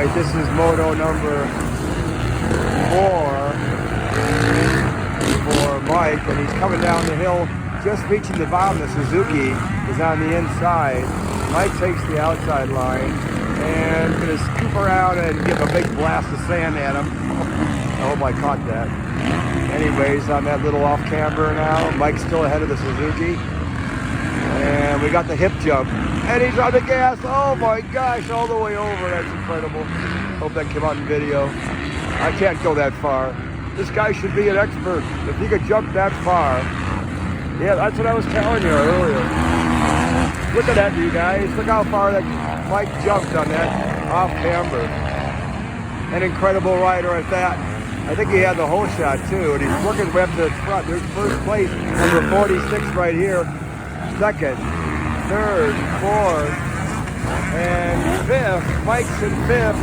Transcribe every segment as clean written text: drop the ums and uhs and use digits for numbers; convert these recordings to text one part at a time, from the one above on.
Anyways, this is moto number 4 for Mike, and he's coming down the hill, just reaching the bottom. The Suzuki is on the inside. Mike takes the outside line and gonna scoop around and give a big blast of sand at him. I hope I caught that. Anyways, on that little off camber now, Mike's still ahead of the Suzuki. And we got the hip jump. And he's on the gas. Oh my gosh, all the way over. That's incredible. Hope that came out in video. I can't go that far. This guy should be an expert. If he could jump that far. Yeah, that's what I was telling you earlier. Look at that, you guys. Look how far that Mike jumped on that off camber. An incredible rider at that. I think he had the whole shot too, and he's working way up to the front. There's first place, number 46 right here. Second, third, fourth, and fifth. Mike's in fifth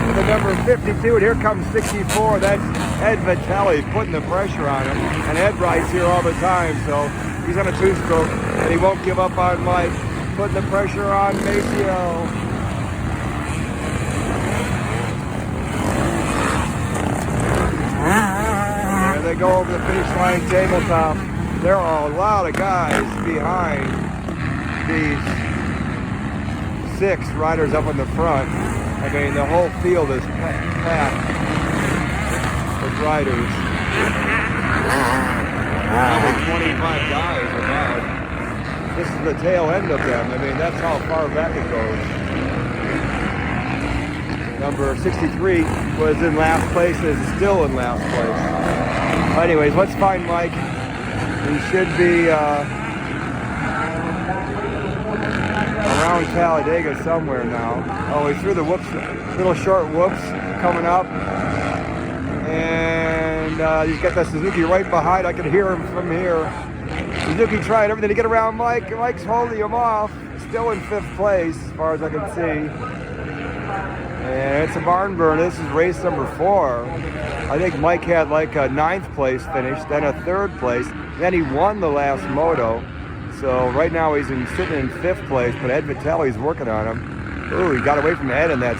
with the number 52, and here comes 64. That's Ed Vitelli putting the pressure on him. And Ed rides here all the time, so he's on a two-stroke, and he won't give up on Mike. Putting the pressure on Maceo. There they go over the finish line tabletop. There are a lot of guys behind these 6 riders up in the front. I mean, the whole field is packed with riders. Probably 25 guys about. This is the tail end of them. I mean, that's how far back it goes. Number 63 was in last place, is still in last place. Anyways, let's find Mike. He should be around Talladega somewhere now. Oh, he threw the whoops, little short whoops coming up. And he's got the Suzuki right behind. I can hear him from here. Suzuki tried everything to get around Mike. Mike's holding him off. Still in 5th place, as far as I can see. And it's a barn burn. This is race number 4. I think Mike had like a 9th place finish, then a 3rd place. Then he won the last moto. So right now he's sitting in 5th place, but Ed Vitelli's working on him. Ooh, he got away from Ed in that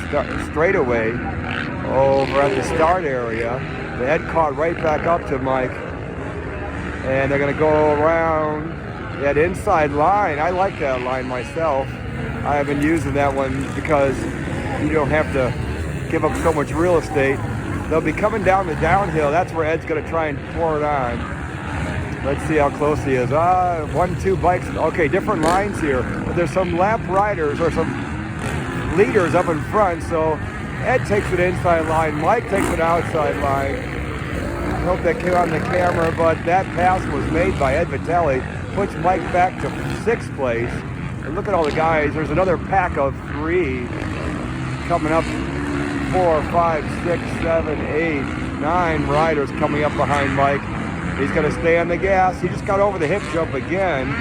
straightaway over at the start area. The Ed caught right back up to Mike. And they're gonna go around that inside line. I like that line myself. I have been using that one because you don't have to give up so much real estate. They'll be coming down the downhill. That's where Ed's gonna try and pour it on. Let's see how close he is. 1, 2 bikes. Okay, different lines here. But there's some lap riders or some leaders up in front. So Ed takes an inside line. Mike takes an outside line. I hope that came on the camera, but that pass was made by Ed Vitelli. Puts Mike back to 6th place. And look at all the guys. There's another pack of 3 coming up. 4, 5, 6, 7, 8, 9 riders coming up behind Mike. He's going to stay on the gas. He just got over the hip jump again.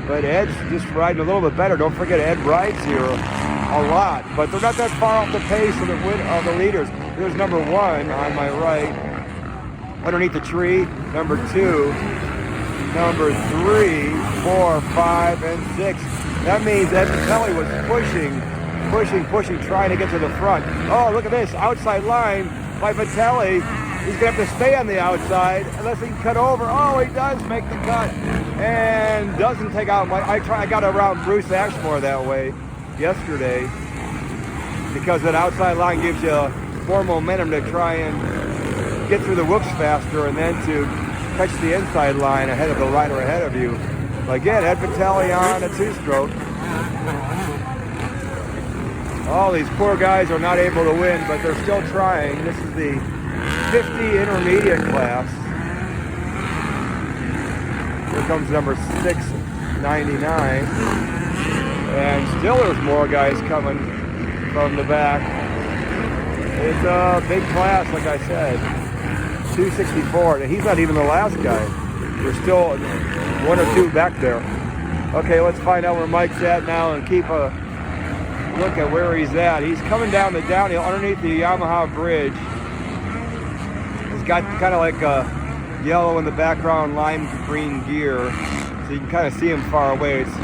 But Ed's just riding a little bit better. Don't forget, Ed rides here a lot. But they're not that far off the pace of the leaders. There's number 1 on my right. Underneath the tree. Number 2. Number 3, 4, 5, and 6. That means Ed Vitelli was pushing, trying to get to the front. Oh, look at this. Outside line by Vitelli. He's going to have to stay on the outside unless he can cut over. Oh, he does make the cut and doesn't take out Mike. I got around Bruce Ashmore that way yesterday because that outside line gives you more momentum to try and get through the whoops faster and then to catch the inside line ahead of the rider ahead of you. But again, Ed Vitelli on a 2-stroke. All these poor guys are not able to win, but they're still trying. This is the 50 intermediate class. Here comes number 699. And still there's more guys coming from the back. It's a big class, like I said. 264. And he's not even the last guy. There's still 1 or 2 back there. Okay, let's find out where Mike's at now and keep a look at where he's at. He's coming down the downhill underneath the Yamaha bridge. He's got kind of like a yellow in the background, lime green gear. So you can kind of see him far away. It's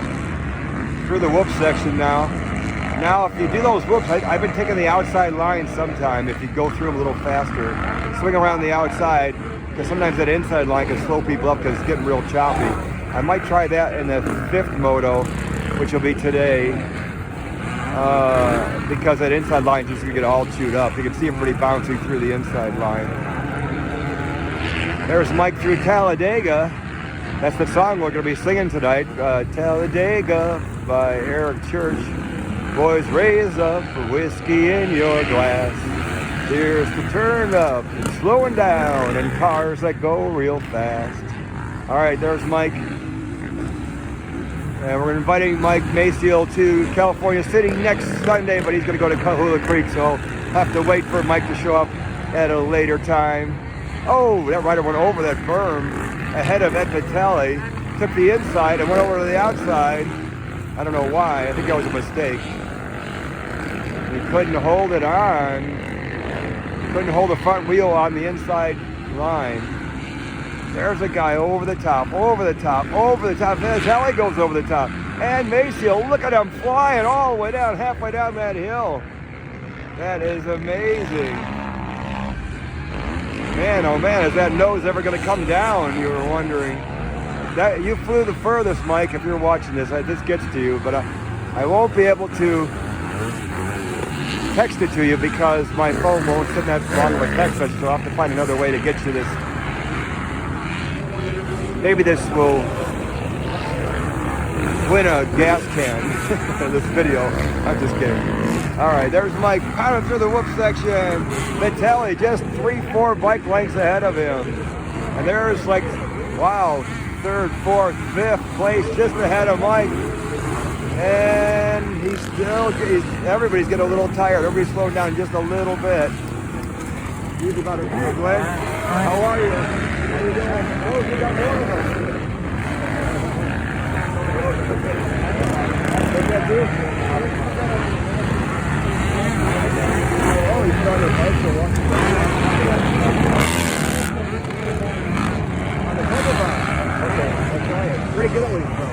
through the whoop section now. Now, if you do those whoops, I've been taking the outside line sometime. If you go through them a little faster, swing around the outside, because sometimes that inside line can slow people up because it's getting real choppy. I might try that in the 5th moto, which will be today, because that inside line is just going to get all chewed up. You can see everybody bouncing through the inside line. There's Mike through Talladega. That's the song we're going to be singing tonight, Talladega by Eric Church. Boys, raise up for whiskey in your glass. Here's the turn up and slowing down and cars that go real fast. All right, there's Mike. And we're inviting Mike Maciel to California City next Sunday, but he's going to go to Kahula Creek, so I'll have to wait for Mike to show up at a later time. Oh, that rider went over that berm ahead of Ed Vitale, took the inside and went over to the outside. I don't know why. I think that was a mistake. He couldn't hold it on. Couldn't hold the front wheel on the inside line. There's a guy over the top, over the top, over the top. Vitale goes over the top. And Maciel, look at him flying all the way down, halfway down that hill. That is amazing. Man, oh man, is that nose ever going to come down? You were wondering. That you flew the furthest, Mike. If you're watching this, this gets to you, but I won't be able to text it to you because my phone won't send that long of a text message. So I'll have to find another way to get you this. Maybe this will win a gas can. This video. I'm just kidding. All right, there's Mike pounding through the whoop section. Vitale just 3-4 bike lengths ahead of him. And there's like, wow, 3rd, 4th, 5th place just ahead of Mike. And everybody's getting a little tired. Everybody's slowing down just a little bit. He's about to go, Glenn. How are you? How you doing? Oh, you got more of us. What's that do? Oh, he's on the bike to walk. On the cover bar. Okay, I'll try it. Pretty good at least.